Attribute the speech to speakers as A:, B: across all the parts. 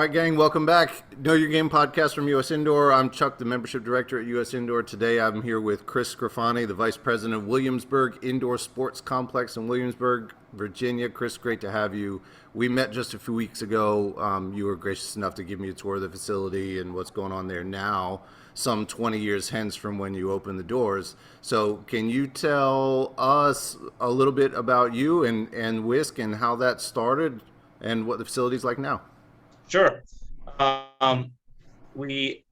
A: right, gang, welcome back. Know Your Game podcast from US Indoor. I'm Chuck, the membership director at US Indoor. Today I'm here with Chris Scrofani, the vice president of Williamsburg Indoor Sports Complex in Williamsburg, Virginia. Chris, great to have you. We met just a few weeks ago. You were gracious enough to give me a tour of the facility and what's going on there now, some 20 years hence from when you opened the doors. So can you tell us a little bit about you and WISC and how that started and what the facility's like now?
B: Sure. Um, we,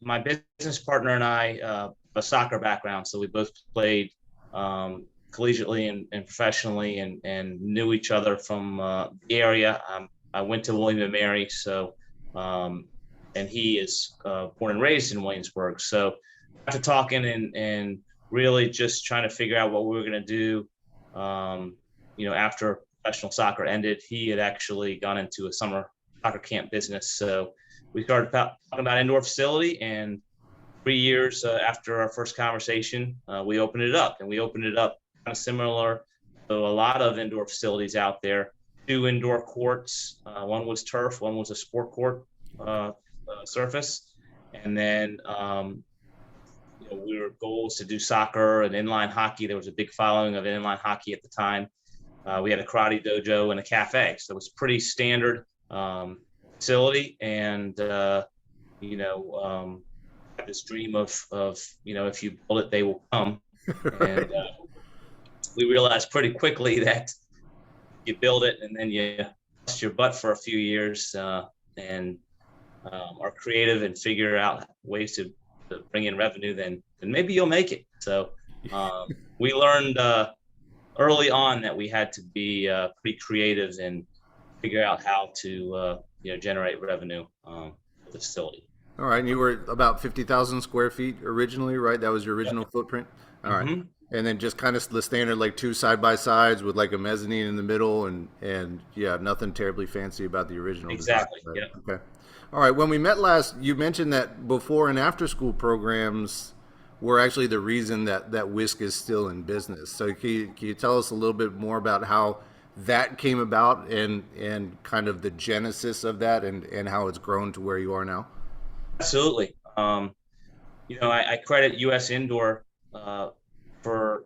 B: my business partner and I, a soccer background, so we both played collegiately and professionally, and knew each other from the area. I went to William and Mary, so and he is born and raised in Williamsburg. So after talking and really just trying to figure out what we were going to do, after professional soccer ended, he had actually gone into a summer soccer camp business. So we started talking about indoor facility, and 3 years after our first conversation, we opened it up, and we opened it up kind of similar to a lot of indoor facilities out there. 2 indoor courts, one was turf, one was a sport court surface. And then we were goals to do soccer and inline hockey. There was a big following of inline hockey at the time. We had a karate dojo and a cafe. So it was pretty standard facility, and had this dream of if you build it, they will come. And we realized pretty quickly that you build it and then you bust your butt for a few years and are creative and figure out ways to bring in revenue, then maybe you'll make it. So we learned early on that we had to be pretty creative and figure out how to generate revenue for the facility.
A: All right, and you were about 50,000 square feet originally, right? That was your original
B: Yep.
A: footprint? All right.
B: Mm-hmm.
A: And then just kind of the standard, like two side by sides with like a mezzanine in the middle, and yeah, nothing terribly fancy about the original
B: Exactly.
A: design,
B: Yeah.
A: right? Okay. All right, when we met last, you mentioned that before and after school programs were actually the reason that WISC is still in business. So can you tell us a little bit more about how that came about and kind of the genesis of that and how it's grown to where you are now?
B: Absolutely. I credit US Indoor for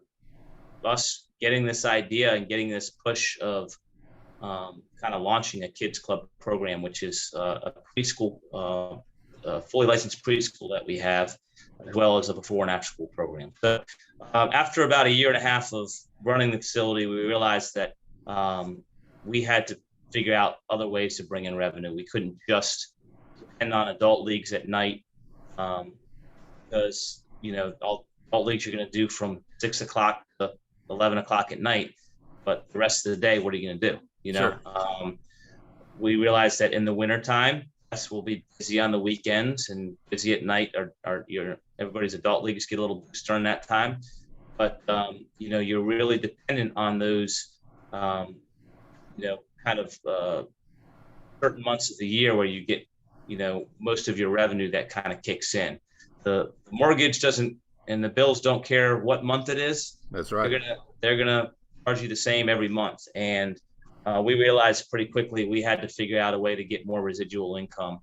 B: us getting this idea and getting this push of kind of launching a kids club program, which is a preschool, a fully licensed preschool that we have, as well as a before and after school program. So after about a year and a half of running the facility, we realized that we had to figure out other ways to bring in revenue. We couldn't just depend on adult leagues at night, because all adult leagues you're going to do from 6 o'clock to 11 o'clock at night, but the rest of the day, what are you going to do?
A: Sure.
B: We realized that in the wintertime, yes, we'll be busy on the weekends and busy at night. Everybody's adult leagues get a little boost during that time, but you're really dependent on those kind of certain months of the year where you get most of your revenue that kind of kicks in. The mortgage doesn't, and the bills don't care what month it is.
A: That's right.
B: They're gonna charge you the same every month, and we realized pretty quickly we had to figure out a way to get more residual income,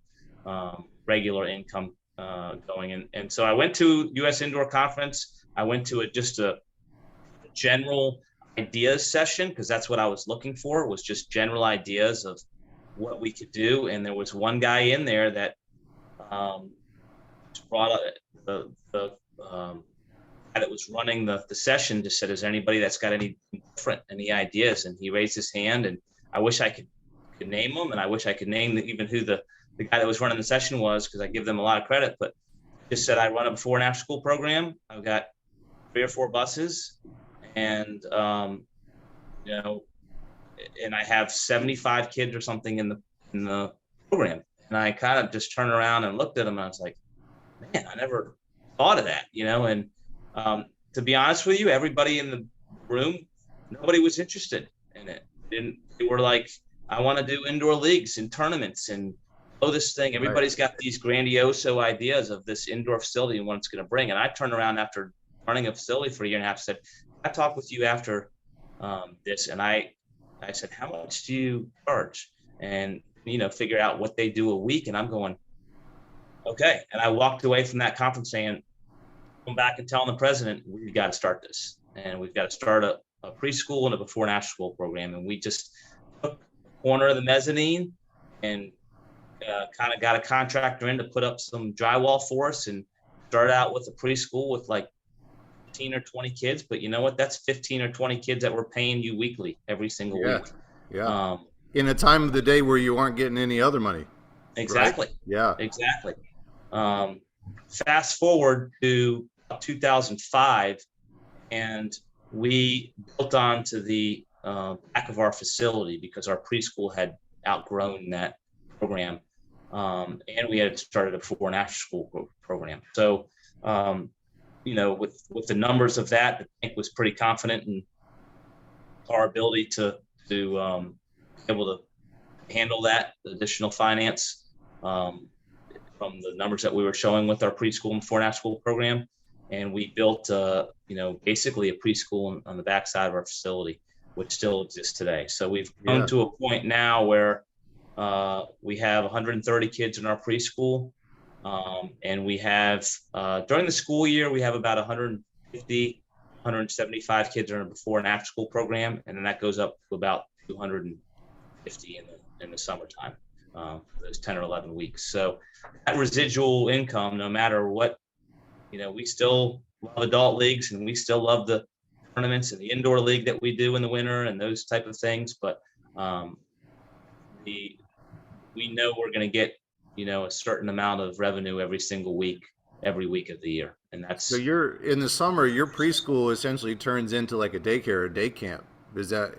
B: regular income going. And so I went to US Indoor Conference. I went to just a general ideas session, because that's what I was looking for, was just general ideas of what we could do. And there was one guy in there that brought up the guy that was running the session, just said, is there anybody that's got any ideas? And he raised his hand, and I wish I could name them, and I wish I could name even who the guy that was running the session was, because I give them a lot of credit. But just said, I run a before and after school program. I've got 3 or 4 buses, and and I have 75 kids or something in the program. And I kind of just turned around and looked at him, and I was like, man, I never thought of that, And to be honest with you, everybody in the room, nobody was interested in it. They were like, I want to do indoor leagues and tournaments and this thing. Everybody's got these grandioso ideas of this indoor facility and what it's going to bring. And I turned around after running a facility for a year and a half, said, I talked with you after this, and I said, how much do you charge? And figure out what they do a week. And I'm going, okay. And I walked away from that conference saying, come back and telling the president, we've got to start this. And we've got to start a preschool and a before and after school program. And we just took a corner of the mezzanine and kind of got a contractor in to put up some drywall for us and started out with a preschool with like 15 or 20 kids. But you know what? That's 15 or 20 kids that we're paying you weekly every single week.
A: Yeah. In a time of the day where you aren't getting any other money.
B: Exactly.
A: Right? Yeah.
B: Exactly. Fast forward to 2005, and we built onto the back of our facility because our preschool had outgrown that program, and we had started a before and after school program. So, with the numbers of that, the bank was pretty confident in our ability to be able to handle that additional finance from the numbers that we were showing with our preschool and before and after school program. And we built, basically a preschool on the backside of our facility, which still exists today. So we've grown to a point now where we have 130 kids in our preschool. And we have, during the school year, we have about 150, 175 kids in our before and after school program. And then that goes up to about 250 in the summertime, for those 10 or 11 weeks. So that residual income, no matter what, we still love adult leagues and we still love the tournaments and the indoor league that we do in the winter and those type of things. But we know we're going to get, a certain amount of revenue every single week, every week of the year. And that's.
A: So in the summer, your preschool essentially turns into like a daycare or day camp. Is that?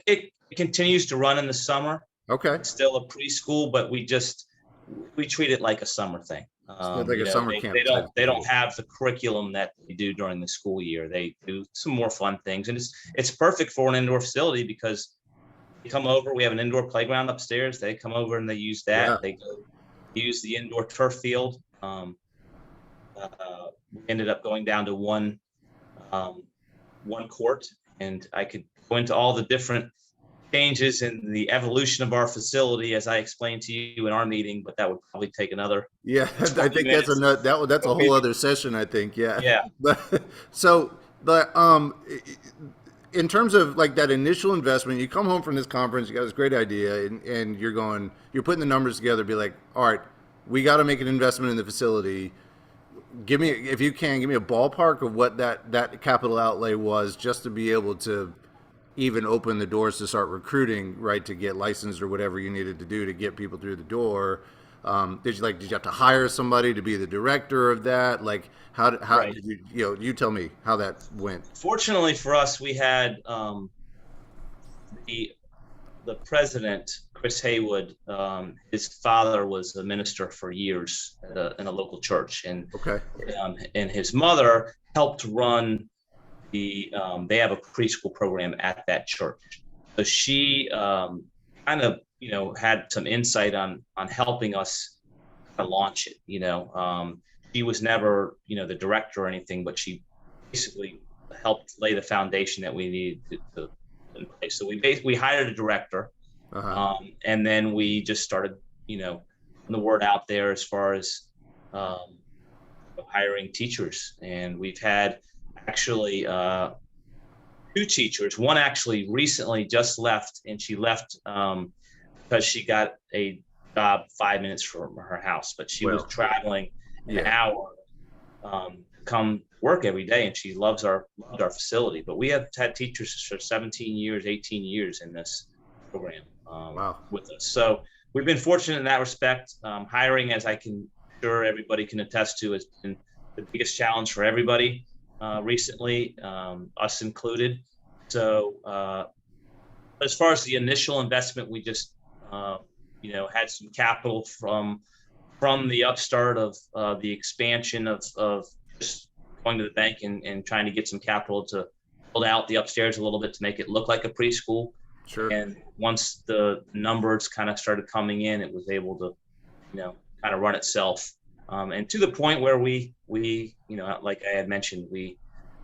B: It continues to run in the summer.
A: Okay.
B: It's still a preschool, but we treat it like a summer thing.
A: Like a summer camp.
B: They don't have the curriculum that they do during the school year. They do some more fun things, and it's perfect for an indoor facility because they come over. We have an indoor playground upstairs. They come over and they use that. Yeah. They go use the indoor turf field. We ended up going down to one court, and I could go into all the different changes in the evolution of our facility as I explained to you in our meeting, but that would probably take another.
A: Yeah, I think that's a whole other session. I think. Yeah.
B: Yeah.
A: In terms of like that initial investment, you come home from this conference, you got this great idea, and you're putting the numbers together. Be like, all right, we got to make an investment in the facility. Give me a ballpark of what that capital outlay was just to be able to even open the doors to start recruiting, right, to get licensed or whatever you needed to do to get people through the door. Did you have to hire somebody to be the director of that? Like how
B: right.
A: Did you tell me how that went?
B: Fortunately for us, we had the president, Chris Haywood. His father was a minister for years in a local church, and and his mother helped run they have a preschool program at that church. So she kind of, had some insight on helping us launch it. She was never, the director or anything, but she basically helped lay the foundation that we needed to in place. So we hired a director, and then we just started, putting the word out there as far as hiring teachers. And we've had actually two teachers. One actually recently just left, and she left because she got a job 5 minutes from her house, but she was traveling an hour to come work every day, and she loved our facility. But we have had teachers for 17 years, 18 years in this program with us. So we've been fortunate in that respect. Hiring, as I can sure everybody can attest to, has been the biggest challenge for everybody recently, us included. So as far as the initial investment, we just had some capital from the upstart of the expansion of just going to the bank and trying to get some capital to build out the upstairs a little bit to make it look like a preschool.
A: Sure.
B: And once the numbers kind of started coming in, it was able to kind of run itself. And to the point where we like I had mentioned, we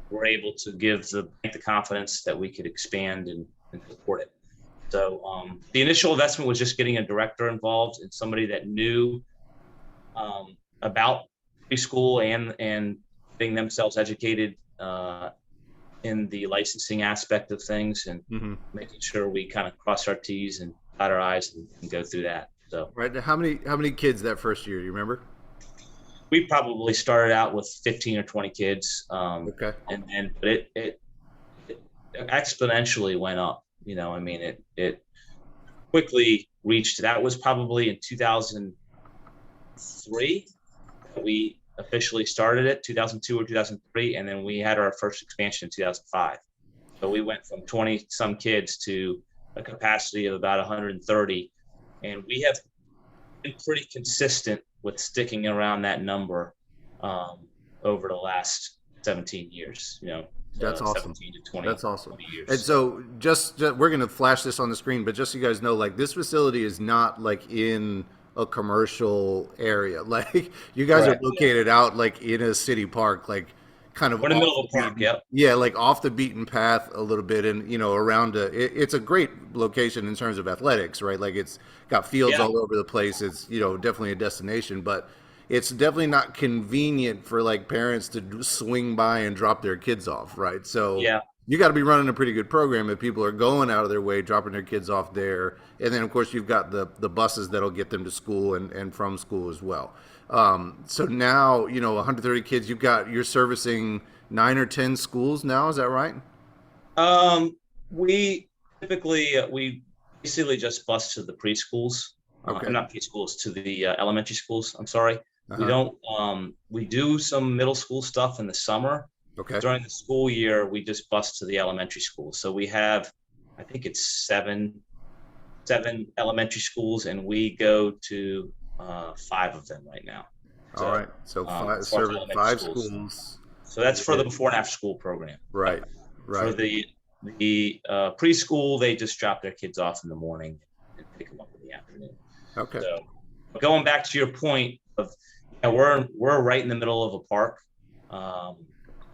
B: were able to give the bank the confidence that we could expand and support it. So the initial investment was just getting a director involved and somebody that knew about preschool and getting themselves educated in the licensing aspect of things, and making sure we kind of cross our T's and dot our I's and go through that. So
A: Right. How many kids that first year? You remember?
B: we probably started out with 15 or 20 kids,
A: Okay.
B: but it exponentially went up. I mean, it quickly reached. That was probably in 2003 that we officially started it, 2002 or 2003, and then we had our first expansion in 2005. So we went from 20 some kids to a capacity of about 130, and we have been pretty consistent with sticking around that number over the last 17 years.
A: That's awesome.
B: 17 to 20.
A: That's awesome.
B: 20 years.
A: And so just we're going to flash this on the screen, but just so you guys know, like this facility is not like in a commercial area. Like you guys are located out like in a city park, like kind of
B: we're in the middle of a park. Yep.
A: Yeah, like off the beaten path a little bit, and around it's a great location in terms of athletics, right? Like it's got fields all over the place. It's definitely a destination, but it's definitely not convenient for like parents to swing by and drop their kids off, right? So you got to be running a pretty good program if people are going out of their way, dropping their kids off there. And then, of course, you've got the buses that'll get them to school and from school as well. So now, 130 kids, you're servicing 9 or 10 schools now. Is that right?
B: We typically, we basically just bus to the preschools.
A: Okay.
B: Not preschools, to the elementary schools. I'm sorry. We don't, we do some middle school stuff in the summer.
A: Okay.
B: During the school year, we just bus to the elementary schools. So we have, I think it's seven elementary schools, and we go to 5 of them right now. So,
A: all right. So serving 5 schools.
B: So that's for the before and after school program.
A: Right. Right.
B: For the preschool, they just drop their kids off in the morning and pick them up in the afternoon.
A: Okay.
B: So going back to your point of, we're right in the middle of a park.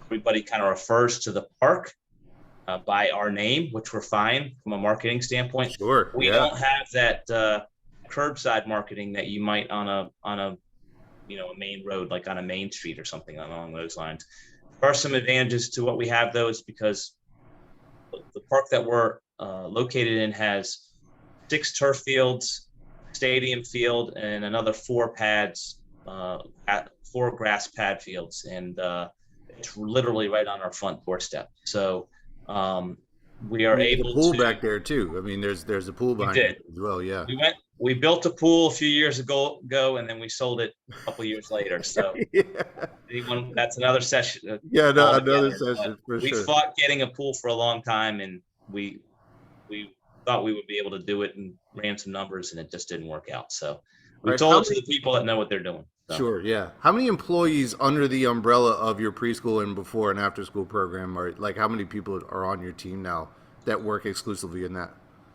B: Everybody kind of refers to the park by our name, which we're fine from a marketing standpoint.
A: Sure.
B: We don't have that curbside marketing that you might on a a main road, like on a main street or something along those lines. There are some advantages to what we have, though, is because the park that we're located in has 6 turf fields, stadium field, and another 4 pads, 4 grass pad fields, and it's literally right on our front doorstep. So we are able
A: pool
B: to
A: back there too. I mean, there's a pool behind it as well. Yeah.
B: We built a pool a few years ago, and then we sold it a couple of years later. So that's another session.
A: Another session for sure.
B: We fought getting a pool for a long time, and we thought we would be able to do it, and ran some numbers, and it just didn't work out. So we told it to the people that know what they're doing. So.
A: Sure, yeah. How many employees under the umbrella of your preschool and before and after school program are, like, how many people are on your team now that work exclusively in that?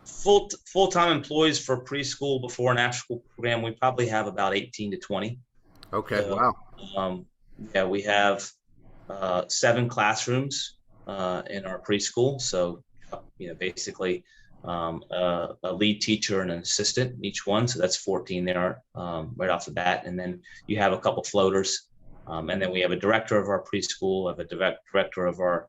B: Full-time employees for preschool, before and after school program, we probably have about 18 to 20.
A: Okay,
B: So,
A: wow.
B: We have 7 classrooms in our preschool. So, basically a lead teacher and an assistant in each one. So that's 14 there right off the bat. And then you have a couple floaters. And then we have a director of our preschool, have a director of our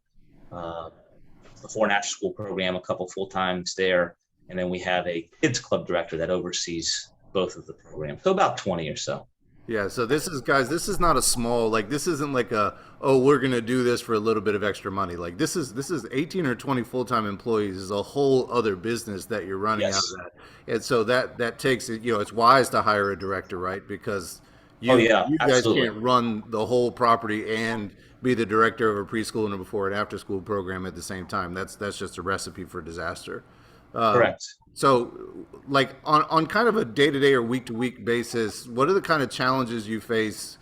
B: before and after school program, a couple full times there. And then we have a kids club director that oversees both of the programs. So about 20 or so.
A: Yeah, so this is not a small, like, this isn't like we're going to do this for a little bit of extra money. Like, this is 18 or 20 full-time employees is a whole other business that you're running out of that. And so that takes it, it's wise to hire a director, right? Because you guys can't run the whole property and be the director of a preschool and a before and after school program at the same time. That's just a recipe for disaster.
B: Correct.
A: So, like, on kind of a day-to-day or week-to-week basis, what are the kind of challenges you face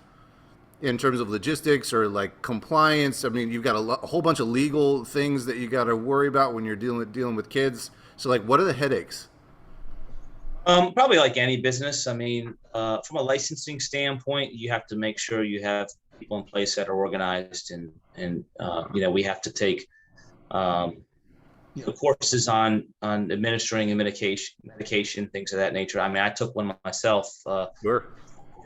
A: in terms of logistics or, like, compliance? I mean, you've got a whole bunch of legal things that you got to worry about when you're dealing with kids. So, like, what are the headaches?
B: Probably like any business. I mean, from a licensing standpoint, you have to make sure you have people in place that are organized, and we have to take courses on administering and medication, things of that nature. I mean, I took one myself,
A: Sure.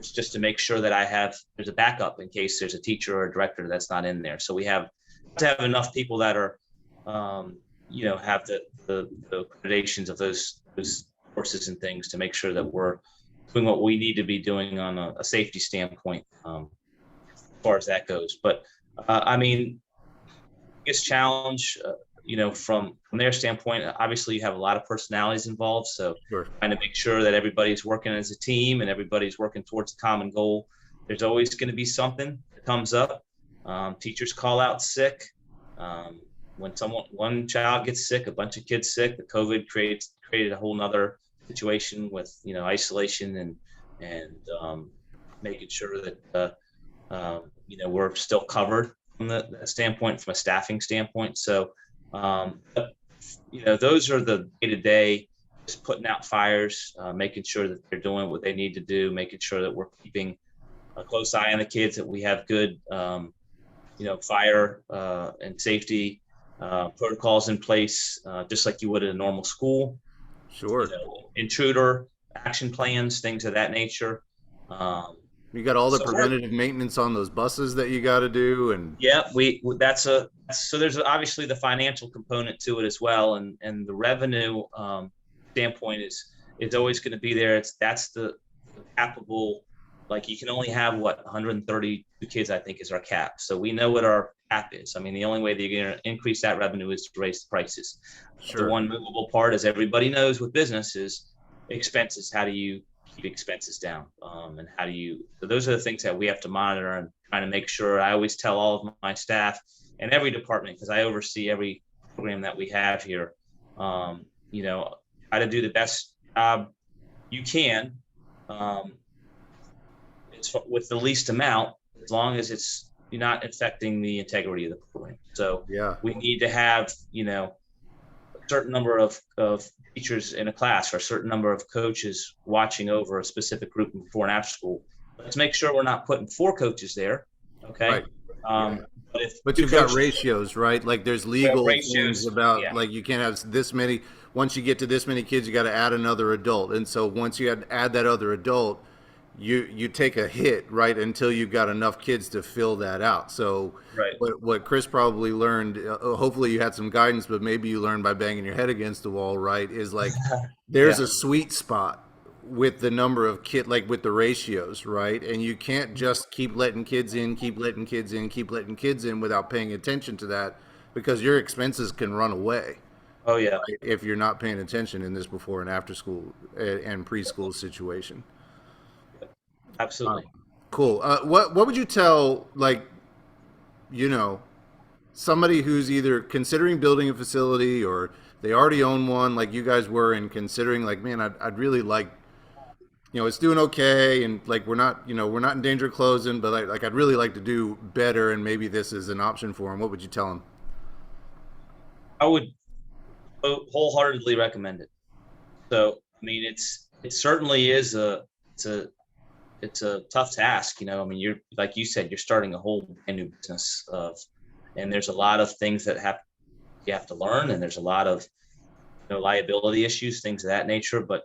B: just to make sure that there's a backup in case there's a teacher or a director that's not in there. So we have to have enough people that are, have the accreditations of those courses and things to make sure that we're doing what we need to be doing on a safety standpoint, as far as that goes. But I mean, biggest challenge, from their standpoint, obviously you have a lot of personalities involved. So
A: Sure.
B: trying to make sure that everybody's working as a team and everybody's working towards a common goal. There's always going to be something that comes up. Teachers call out sick. When one child gets sick, a bunch of kids sick, the COVID created a whole nother situation with, isolation and making sure that, we're still covered from the standpoint, from a staffing standpoint. So, those are the day-to-day, just putting out fires, making sure that they're doing what they need to do, making sure that we're keeping a close eye on the kids, that we have good, fire and safety protocols in place, just like you would at a normal school.
A: Sure.
B: Intruder action plans, things of that nature.
A: You got all the preventative maintenance on those buses that you got to do, and
B: yeah, so there's obviously the financial component to it as well, and the revenue standpoint is always going to be there. That's the capable, like you can only have 132 kids, I think, is our cap. So we know what our cap is. I mean, the only way that you're going to increase that revenue is to raise the prices.
A: Sure.
B: The one movable part, as everybody knows with business, is expenses. How do you keep expenses down? And so those are the things that we have to monitor and trying to make sure. I always tell all of my staff and every department, because I oversee every program that we have here, try to do the best job you can. It's with the least amount, as long as you're not affecting the integrity of the program. So
A: yeah,
B: we need to have, a certain number of teachers in a class or a certain number of coaches watching over a specific group before and after school. Let's make sure we're not putting 4 coaches there. Okay.
A: Right.
B: But
A: you've got ratios, right? Like there's legal things about like you can't have this many. Once you get to this many kids, you got to add another adult. And so once you add that other adult, you take a hit, right, until you've got enough kids to fill that out. So
B: right.
A: what Chris probably learned, hopefully you had some guidance, but maybe you learned by banging your head against the wall, right, is like there's a sweet spot with the number of like with the ratios, right? And you can't just keep letting kids in without paying attention to that, because your expenses can run away.
B: Oh yeah.
A: Right, if you're not paying attention in this before and after school and preschool situation.
B: Absolutely.
A: Cool. What would you tell, like, somebody who's either considering building a facility or they already own one, like you guys were, and considering, like, man, I'd really like, it's doing okay, and like we're not in danger of closing, but like I'd really like to do better, and maybe this is an option for them. What would you tell them?
B: I would wholeheartedly recommend it. So, I mean, it certainly is it's a tough task, I mean, you're, like you said, you're starting a whole brand new business and there's a lot of things that you have to learn, and there's a lot of, liability issues, things of that nature. But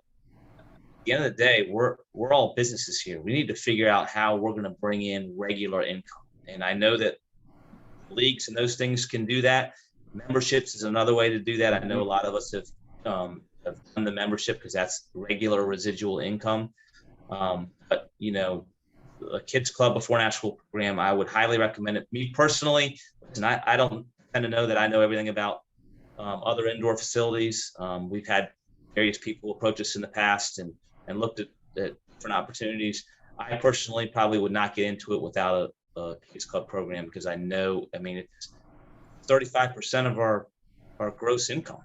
B: at the end of the day, we're all businesses here. We need to figure out how we're going to bring in regular income. And I know that leagues and those things can do that. Memberships is another way to do that. I know a lot of us have done the membership because that's regular residual income. But a kids club before and after school program, I would highly recommend it. Me personally, and I don't tend to know that I know everything about other indoor facilities. We've had various people approach us in the past and looked at different opportunities. I personally probably would not get into it without a kids club program, because I know, I mean, it's 35% of our gross income,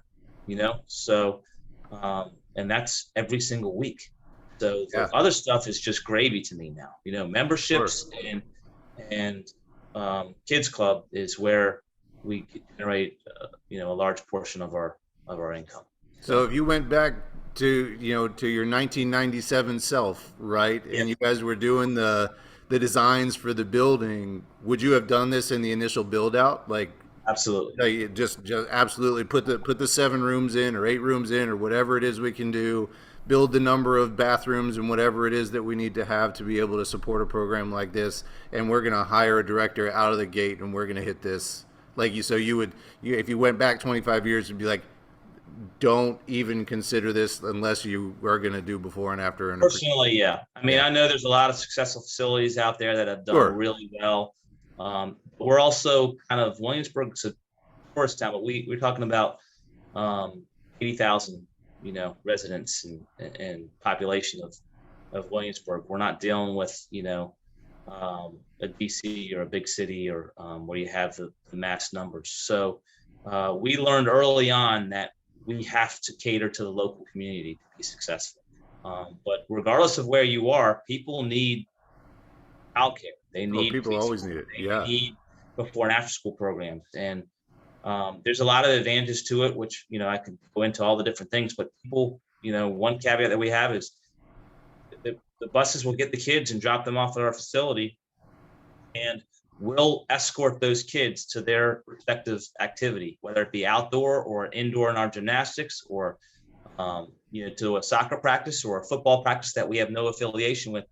B: so and that's every single week. So the other stuff is just gravy to me now. Memberships and kids club is where we generate a large portion of our income.
A: So if you went back to your 1997 self, right, and you guys were doing the designs for the building, would you have done this in the initial build out? Like,
B: Absolutely.
A: No, you just absolutely put the 7 rooms in or 8 rooms in or whatever it is we can do. Build the number of bathrooms and whatever it is that we need to have to be able to support a program like this. And we're going to hire a director out of the gate, and we're going to hit this like you. So if you went back 25 years, you'd be like, don't even consider this unless you are going to do before and after. And
B: Personally, yeah. I mean,
A: Yeah.
B: I know there's a lot of successful facilities out there that have done
A: Sure.
B: really well. We're also kind of Williamsburg's a tourist town, but we're talking about 80,000, residents and population of Williamsburg. We're not dealing with, a DC or a big city or where you have the mass numbers. So we learned early on that we have to cater to the local community to be successful. But regardless of where you are, people need childcare. They need
A: people always need it. Yeah.
B: They need before and after school programs. And there's a lot of advantages to it, which, I could go into all the different things, but people, one caveat that we have is the buses will get the kids and drop them off at our facility, and we'll escort those kids to their respective activity, whether it be outdoor or indoor in our gymnastics or, to a soccer practice or a football practice that we have no affiliation with.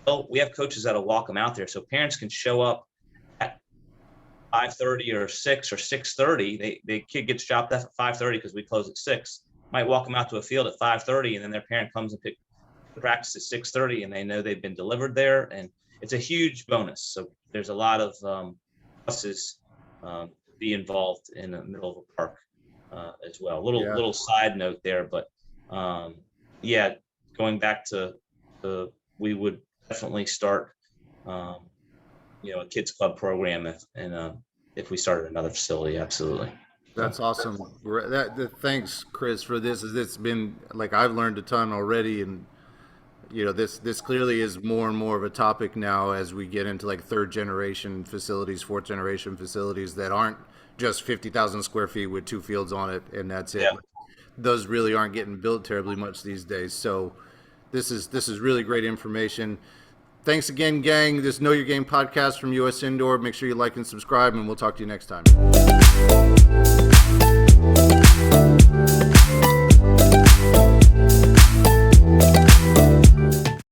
B: So we have coaches that'll walk them out there. So parents can show up at 5:30 or 6 or 6:30. The kid gets dropped off at 5:30 because we close at 6. Might walk them out to a field at 5:30, and then their parent comes and pick the practice at 6:30, and they know they've been delivered there. And it's a huge bonus. So there's a lot of buses be involved in the middle of a park as well. Little side note there, but going back to we would definitely start a kids club program if we started another facility. Absolutely.
A: That's awesome. Thanks, Chris, for this. It's been like I've learned a ton already, and this clearly is more and more of a topic now as we get into like 3rd-generation facilities, 4th-generation facilities that aren't just 50,000 square feet with 2 fields on it, and that's it.
B: Yeah.
A: Those really aren't getting built terribly much these days. So this is really great information. Thanks again, gang. This Know Your Game podcast from US Indoor. Make sure you like and subscribe, and we'll talk to you next time.